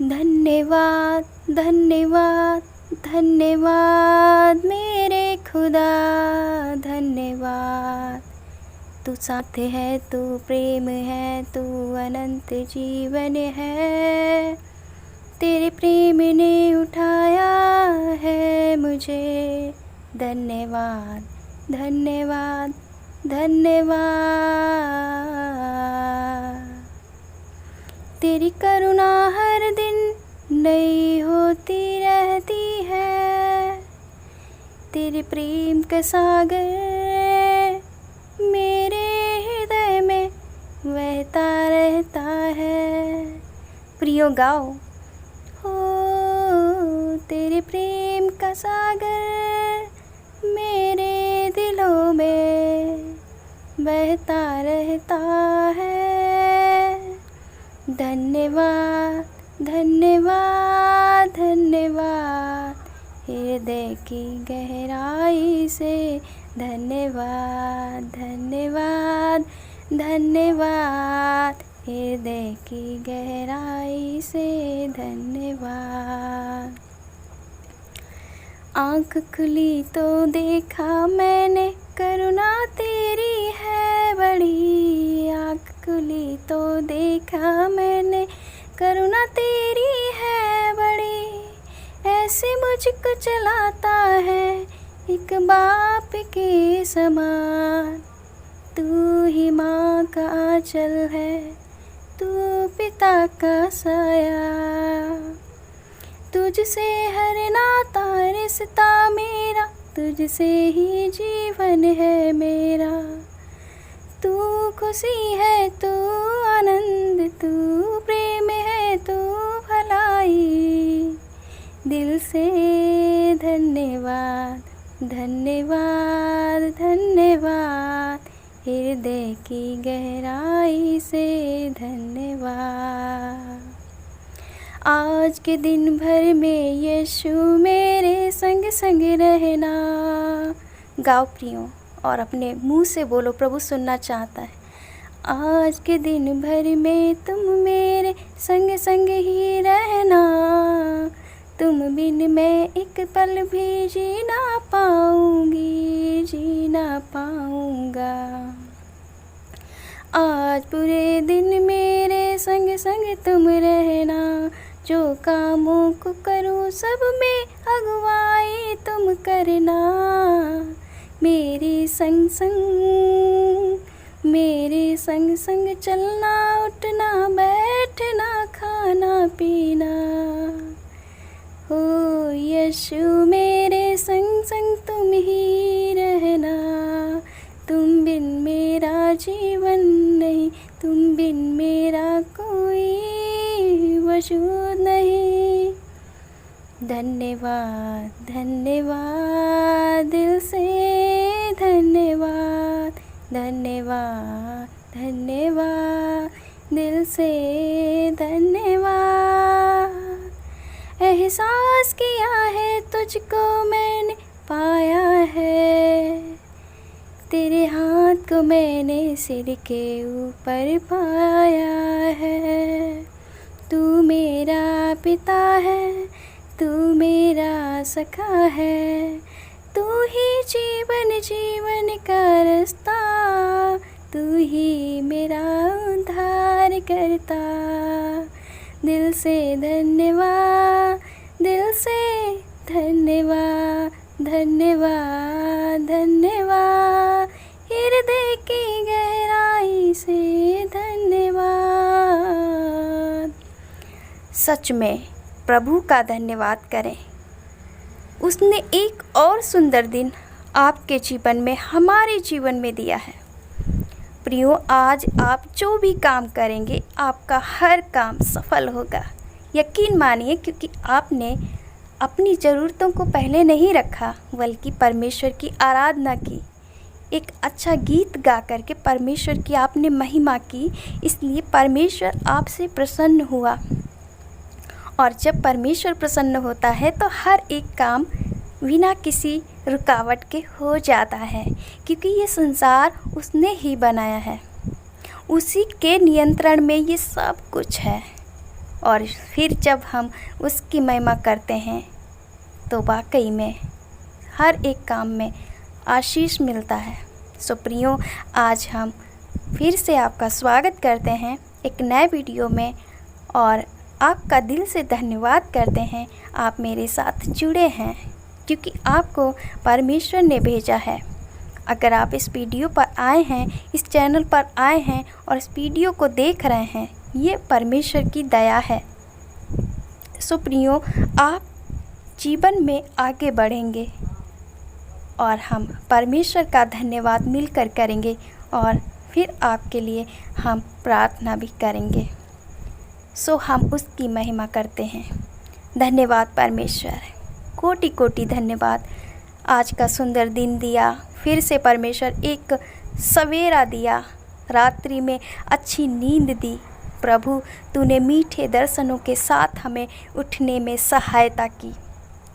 धन्यवाद धन्यवाद धन्यवाद मेरे खुदा, धन्यवाद। तू साथ है, तू प्रेम है, तू अनंत जीवन है। तेरे प्रेम ने उठाया है मुझे। धन्यवाद धन्यवाद धन्यवाद। तेरी करुणा हर दिन नई होती रहती है। तेरे प्रेम का सागर मेरे हृदय में बहता रहता है। प्रियो गाओ। हो तेरे प्रेम का सागर मेरे दिलों में बहता रहता है। धन्यवाद धन्यवाद धन्यवाद हृदय की गहराई से। धन्यवाद धन्यवाद धन्यवाद हृदय की गहराई से। धन्यवाद। आँख खुली तो देखा मैंने, करुणा तेरी है बड़ी। आँख खुली तो देखा मैंने, करुणा तेरी है बड़ी। ऐसे मुझको चलाता है एक बाप के समान। तू ही माँ का आँचल है, तू पिता का साया। तुझसे हर नाता रिश्ता मेरा, तुझसे ही जीवन है मेरा। तू खुशी है, तू आनंद, तू प्रेम है, तू भलाई। दिल से धन्यवाद धन्यवाद धन्यवाद हृदय की गहराई से। धन्यवाद। आज के दिन भर में यीशु मेरे संग संग रहना। गाओ प्रियो और अपने मुंह से बोलो, प्रभु सुनना चाहता है। आज के दिन भर में तुम मेरे संग संग ही रहना। तुम बिन मैं एक पल भी जी ना पाऊंगी, जी ना पाऊंगा। आज पूरे दिन मेरे संग संग तुम रहना। जो कामों को करूं सब में अगुवाई तुम करना। मेरे संग संग चलना उठना बैठना खाना पीना। हो यीशु मेरे संग संग तुम ही रहना। तुम बिन मेरा जीवन नहीं, तुम बिन मेरा कोई वजूद नहीं। धन्यवाद धन्यवाद दिल से धन्यवाद। धन्यवाद धन्यवाद दिल से धन्यवाद। एहसास किया है तुझको मैंने पाया है। तेरे हाथ को मैंने सिर के ऊपर पाया है। तू मेरा पिता है, तू मेरा सखा है। तू ही जीवन का रास्ता, तू ही मेरा उद्धार करता। दिल से धन्यवाद, दिल से धन्यवाद, धन्यवाद धन्यवाद हृदय की गहराई से धन्यवाद। सच में प्रभु का धन्यवाद करें। उसने एक और सुंदर दिन आपके जीवन में, हमारे जीवन में दिया है। प्रियो, आज आप जो भी काम करेंगे आपका हर काम सफल होगा। यकीन मानिए, क्योंकि आपने अपनी ज़रूरतों को पहले नहीं रखा बल्कि परमेश्वर की आराधना की। एक अच्छा गीत गा करके परमेश्वर की आपने महिमा की, इसलिए परमेश्वर आपसे प्रसन्न हुआ। और जब परमेश्वर प्रसन्न होता है तो हर एक काम बिना किसी रुकावट के हो जाता है, क्योंकि ये संसार उसने ही बनाया है। उसी के नियंत्रण में ये सब कुछ है। और फिर जब हम उसकी महिमा करते हैं तो वाकई में हर एक काम में आशीष मिलता है। सो प्रियो, आज हम फिर से आपका स्वागत करते हैं एक नए वीडियो में और आपका दिल से धन्यवाद करते हैं आप मेरे साथ जुड़े हैं, क्योंकि आपको परमेश्वर ने भेजा है। अगर आप इस वीडियो पर आए हैं, इस चैनल पर आए हैं और इस वीडियो को देख रहे हैं, ये परमेश्वर की दया है। सो प्रियो, आप जीवन में आगे बढ़ेंगे और हम परमेश्वर का धन्यवाद मिलकर करेंगे और फिर आपके लिए हम प्रार्थना भी करेंगे। सो हम उसकी महिमा करते हैं। धन्यवाद परमेश्वर, कोटि कोटि धन्यवाद। आज का सुंदर दिन दिया, फिर से परमेश्वर एक सवेरा दिया, रात्रि में अच्छी नींद दी। प्रभु, तूने मीठे दर्शनों के साथ हमें उठने में सहायता की।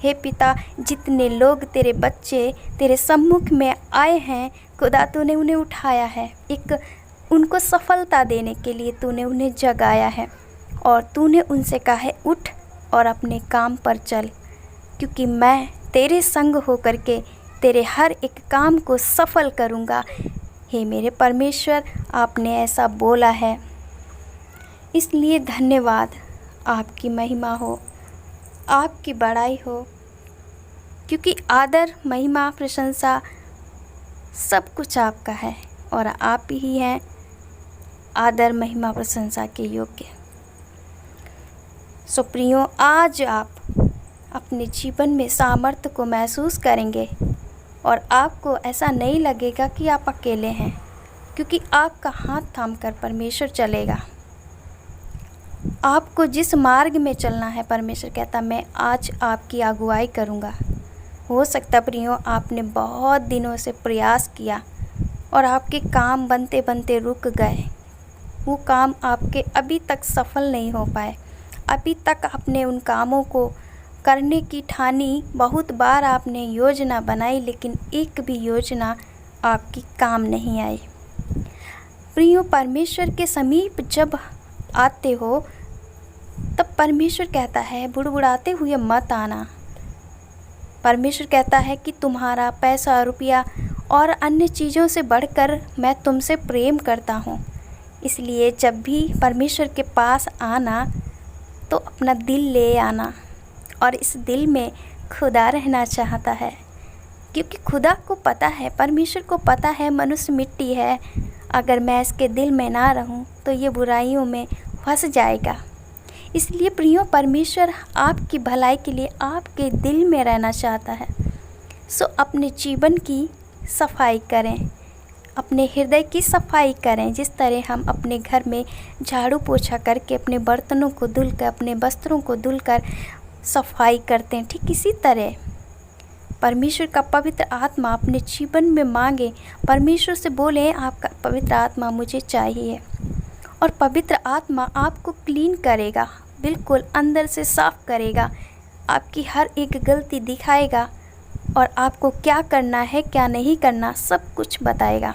हे पिता, जितने लोग तेरे बच्चे तेरे सम्मुख में आए हैं, खुदा तूने उन्हें उठाया है। एक उनको सफलता देने के लिए तूने उन्हें जगाया है और तूने उनसे कहा है, उठ और अपने काम पर चल, क्योंकि मैं तेरे संग होकर के तेरे हर एक काम को सफल करूँगा। हे मेरे परमेश्वर, आपने ऐसा बोला है, इसलिए धन्यवाद। आपकी महिमा हो, आपकी बड़ाई हो, क्योंकि आदर, महिमा, प्रशंसा सब कुछ आपका है और आप ही हैं आदर, महिमा, प्रशंसा के योग्य। सो प्रियो, आज आप अपने जीवन में सामर्थ्य को महसूस करेंगे और आपको ऐसा नहीं लगेगा कि आप अकेले हैं, क्योंकि आपका हाथ थामकर परमेश्वर चलेगा। आपको जिस मार्ग में चलना है, परमेश्वर कहता, मैं आज आपकी अगुवाई करूँगा। हो सकता प्रियो, आपने बहुत दिनों से प्रयास किया और आपके काम बनते बनते रुक गए। वो काम आपके अभी तक सफल नहीं हो पाए। अभी तक आपने उन कामों को करने की ठानी, बहुत बार आपने योजना बनाई, लेकिन एक भी योजना आपकी काम नहीं आई। प्रियो, परमेश्वर के समीप जब आते हो तब परमेश्वर कहता है, बुड़बुड़ाते हुए मत आना। परमेश्वर कहता है कि तुम्हारा पैसा, रुपया और अन्य चीज़ों से बढ़कर मैं तुमसे प्रेम करता हूँ। इसलिए जब भी परमेश्वर के पास आना तो अपना दिल ले आना, और इस दिल में खुदा रहना चाहता है, क्योंकि खुदा को पता है, परमेश्वर को पता है मनुष्य मिट्टी है। अगर मैं इसके दिल में ना रहूं तो ये बुराइयों में फंस जाएगा। इसलिए प्रियो, परमेश्वर आपकी भलाई के लिए आपके दिल में रहना चाहता है। सो अपने जीवन की सफाई करें, अपने हृदय की सफाई करें। जिस तरह हम अपने घर में झाड़ू पोछा करके अपने बर्तनों को धुलकर, अपने वस्त्रों को धुलकर सफाई करते हैं, ठीक इसी तरह परमेश्वर का पवित्र आत्मा अपने जीवन में मांगे। परमेश्वर से बोले, आपका पवित्र आत्मा मुझे चाहिए, और पवित्र आत्मा आपको क्लीन करेगा, बिल्कुल अंदर से साफ करेगा, आपकी हर एक गलती दिखाएगा और आपको क्या करना है, क्या नहीं करना, सब कुछ बताएगा।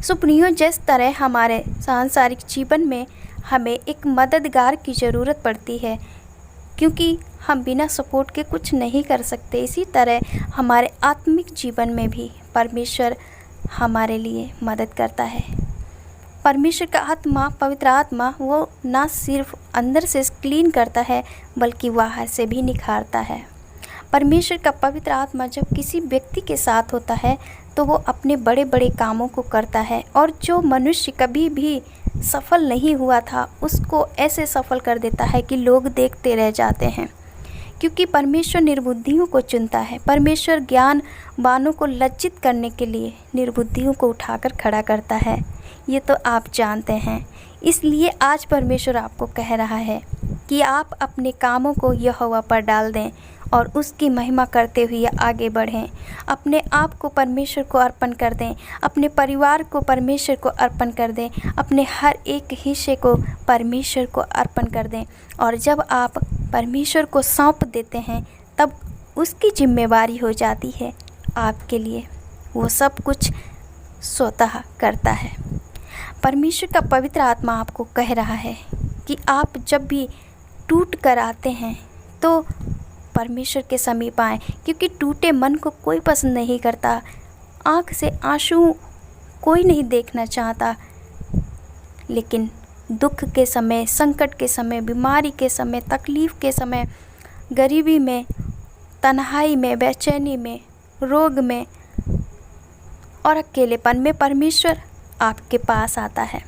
सो प्रियो, जिस तरह हमारे सांसारिक जीवन में हमें एक मददगार की ज़रूरत पड़ती है, क्योंकि हम बिना सपोर्ट के कुछ नहीं कर सकते, इसी तरह हमारे आत्मिक जीवन में भी परमेश्वर हमारे लिए मदद करता है। परमेश्वर का आत्मा, पवित्र आत्मा, वो ना सिर्फ अंदर से क्लीन करता है बल्कि बाहर से भी निखारता है। परमेश्वर का पवित्र आत्मा जब किसी व्यक्ति के साथ होता है तो वो अपने बड़े बड़े कामों को करता है, और जो मनुष्य कभी भी सफल नहीं हुआ था उसको ऐसे सफल कर देता है कि लोग देखते रह जाते हैं। क्योंकि परमेश्वर निर्बुद्धियों को चुनता है। परमेश्वर ज्ञानवानों को लज्जित करने के लिए निर्बुद्धियों को उठाकर खड़ा करता है, ये तो आप जानते हैं। इसलिए आज परमेश्वर आपको कह रहा है कि आप अपने कामों को यहोवा पर डाल दें और उसकी महिमा करते हुए आगे बढ़ें। अपने आप को परमेश्वर को अर्पण कर दें, अपने परिवार को परमेश्वर को अर्पण कर दें, अपने हर एक हिस्से को परमेश्वर को अर्पण कर दें। और जब आप परमेश्वर को सौंप देते हैं तब उसकी जिम्मेवारी हो जाती है आपके लिए, वो सब कुछ स्वतः करता है। परमेश्वर का पवित्र आत्मा आपको कह रहा है कि कि आप जब भी टूट कर आते हैं तो परमेश्वर के समीप आएँ, क्योंकि टूटे मन को कोई पसंद नहीं करता। आँख से आंसू कोई नहीं देखना चाहता, लेकिन दुख के समय, संकट के समय, बीमारी के समय, तकलीफ़ के समय, गरीबी में, तन्हाई में, बेचैनी में, रोग में और अकेलेपन में परमेश्वर आपके पास आता है।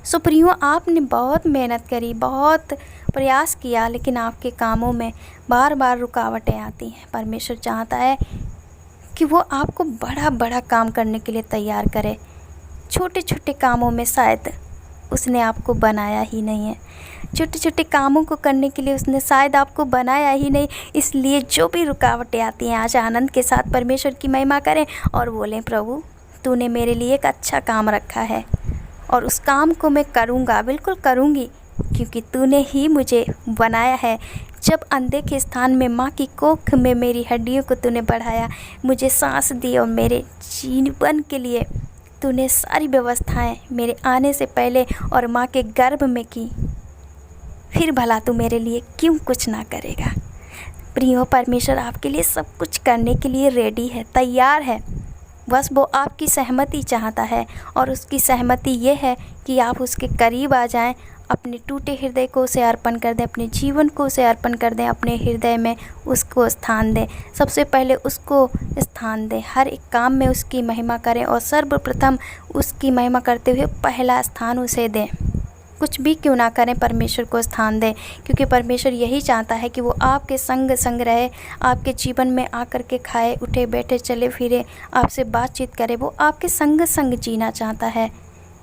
सो प्रियो, आपने बहुत मेहनत करी, बहुत प्रयास किया, लेकिन आपके कामों में बार बार रुकावटें आती हैं। परमेश्वर चाहता है कि वो आपको बड़ा बड़ा काम करने के लिए तैयार करे। छोटे छोटे कामों में शायद उसने आपको बनाया ही नहीं है। छोटे छोटे कामों को करने के लिए उसने शायद आपको बनाया ही नहीं। इसलिए जो भी रुकावटें आती हैं, आज आनंद के साथ परमेश्वर की महिमा करें और बोलें, प्रभु तूने मेरे लिए एक अच्छा काम रखा है और उस काम को मैं करूँगा, बिल्कुल करूँगी, क्योंकि तूने ही मुझे बनाया है। जब अंधे के स्थान में माँ की कोख में मेरी हड्डियों को तूने बढ़ाया, मुझे सांस दी और मेरे जीवन के लिए तूने सारी व्यवस्थाएं मेरे आने से पहले और माँ के गर्भ में की, फिर भला तू मेरे लिए क्यों कुछ ना करेगा। प्रियो, परमेश्वर आपके लिए सब कुछ करने के लिए रेडी है, तैयार है। बस वो आपकी सहमति चाहता है और उसकी सहमति ये है कि आप उसके करीब आ जाएं, अपने टूटे हृदय को उसे अर्पण कर दें, अपने जीवन को उसे अर्पण कर दें, अपने हृदय में उसको स्थान दें। सबसे पहले उसको स्थान दें, हर एक काम में उसकी महिमा करें और सर्वप्रथम उसकी महिमा करते हुए पहला स्थान उसे दें। कुछ भी क्यों ना करें, परमेश्वर को स्थान दें, क्योंकि परमेश्वर यही चाहता है कि वो आपके संग रहे, आपके जीवन में आकर के खाए, उठे, बैठे, चले फिरे, आपसे बातचीत करे। वो आपके संग जीना चाहता है।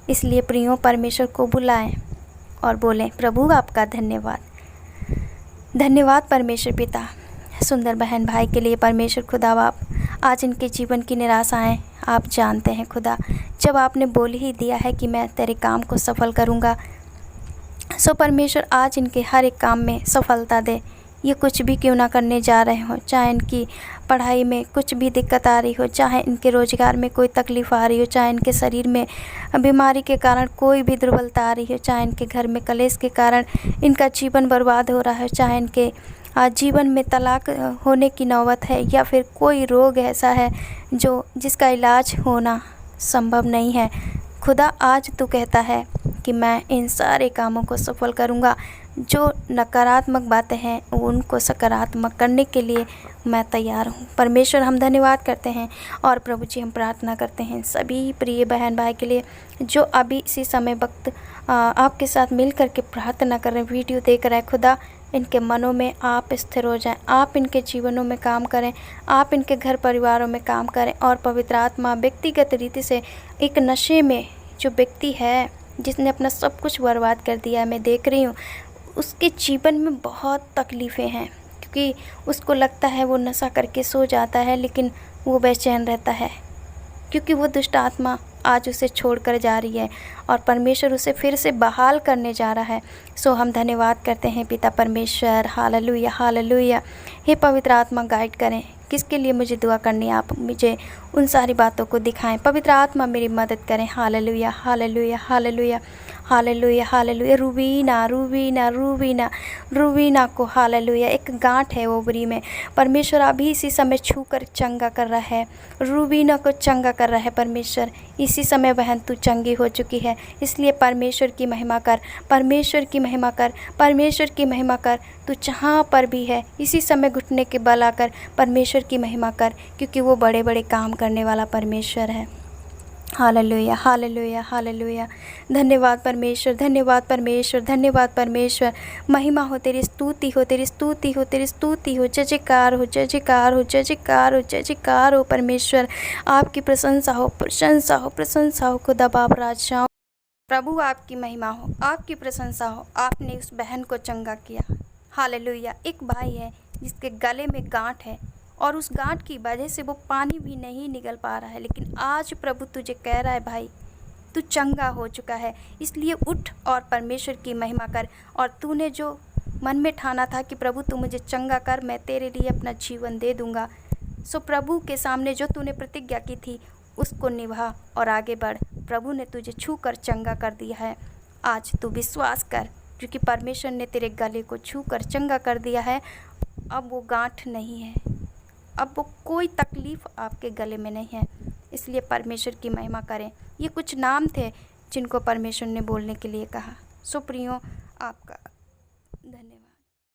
इसलिए प्रियो, परमेश्वर को बुलाएं और बोलें, प्रभु आपका धन्यवाद। धन्यवाद परमेश्वर पिता, सुंदर बहन भाई के लिए। परमेश्वर खुदा, आप आज इनके जीवन की निराशाएं आप जानते हैं खुदा। जब आपने बोल ही दिया है कि मैं तेरे काम को सफल करूंगा, सो परमेश्वर आज इनके हर एक काम में सफलता दे। ये कुछ भी क्यों ना करने जा रहे हो, चाहे इनकी पढ़ाई में कुछ भी दिक्कत आ रही हो, चाहे इनके रोज़गार में कोई तकलीफ़ आ रही हो, चाहे इनके शरीर में बीमारी के कारण कोई भी दुर्बलता आ रही हो, चाहे इनके घर में कलेश के कारण इनका जीवन बर्बाद हो रहा है, चाहे इनके जीवन में तलाक होने की नौबत है, या फिर कोई रोग ऐसा है जिसका इलाज होना संभव नहीं है। खुदा, आज तू कहता है कि मैं इन सारे कामों को सफल करूंगा। जो नकारात्मक बातें हैं उनको सकारात्मक करने के लिए मैं तैयार हूँ। परमेश्वर, हम धन्यवाद करते हैं और प्रभु जी हम प्रार्थना करते हैं सभी प्रिय बहन भाई के लिए जो अभी इसी समय वक्त आपके साथ मिल कर के प्रार्थना कर रहे हैं, वीडियो देख रहे हैं। खुदा, इनके मनों में आप स्थिर हो जाएं, आप इनके जीवनों में काम करें, आप इनके घर परिवारों में काम करें और पवित्र आत्मा व्यक्तिगत रीति से एक नशे में जो व्यक्ति है जिसने अपना सब कुछ बर्बाद कर दिया है, मैं देख रही हूँ उसके जीवन में बहुत तकलीफ़ें हैं, क्योंकि उसको लगता है वो नशा करके सो जाता है लेकिन वो बेचैन रहता है, क्योंकि वो दुष्ट आत्मा आज उसे छोड़कर जा रही है और परमेश्वर उसे फिर से बहाल करने जा रहा है। सो हम धन्यवाद करते हैं पिता परमेश्वर। Hallelujah, hallelujah. हे पवित्र आत्मा, गाइड करें किसके लिए मुझे दुआ करनी है, आप मुझे उन सारी बातों को दिखाएं। पवित्र आत्मा मेरी मदद करें। Hallelujah, hallelujah, hallelujah, hallelujah, hallelujah. Rubina, Rubina, Rubina, Rubina को हालेलुया एक गांठ है ओवरी में, परमेश्वर अभी इसी समय छू कर चंगा कर रहा है, रूबीना को चंगा कर रहा है। परमेश्वर, इसी समय बहन तू चंगी हो चुकी है, इसलिए परमेश्वर की महिमा कर, परमेश्वर की महिमा कर, परमेश्वर की महिमा कर। तू जहाँ पर भी है इसी समय घुटने के बल आकर परमेश्वर की महिमा कर, क्योंकि वो बड़े बड़े काम करने वाला परमेश्वर है। Hallelujah, hallelujah, hallelujah. धन्यवाद परमेश्वर, धन्यवाद परमेश्वर, धन्यवाद परमेश्वर। महिमा हो तेरी, स्तुति हो तेरी, स्तुति हो तेरी, स्तुति हो। जय जयकार हो, जय जयकार हो, जय जयकार हो, जय जयकार हो। परमेश्वर आपकी प्रशंसा हो, प्रशंसा हो, प्रशंसा हो। खुदा बाप राजाओं, प्रभु आपकी महिमा हो, आपकी प्रशंसा हो। आपने उस बहन को चंगा किया। हालेलुया। एक भाई है जिसके गले में गांठ है और उस गांठ की वजह से वो पानी भी नहीं निकल पा रहा है, लेकिन आज प्रभु तुझे कह रहा है, भाई तू चंगा हो चुका है, इसलिए उठ और परमेश्वर की महिमा कर। और तूने जो मन में ठाना था कि प्रभु तू मुझे चंगा कर, मैं तेरे लिए अपना जीवन दे दूंगा, सो प्रभु के सामने जो तूने प्रतिज्ञा की थी उसको निभा और आगे बढ़। प्रभु ने तुझे छू कर चंगा कर दिया है। आज तू विश्वास कर, क्योंकि परमेश्वर ने तेरे गले को छू कर चंगा कर दिया है। अब वो गांठ नहीं है, अब वो कोई तकलीफ़ आपके गले में नहीं है। इसलिए परमेश्वर की महिमा करें। ये कुछ नाम थे जिनको परमेश्वर ने बोलने के लिए कहा। सो प्रियो, आपका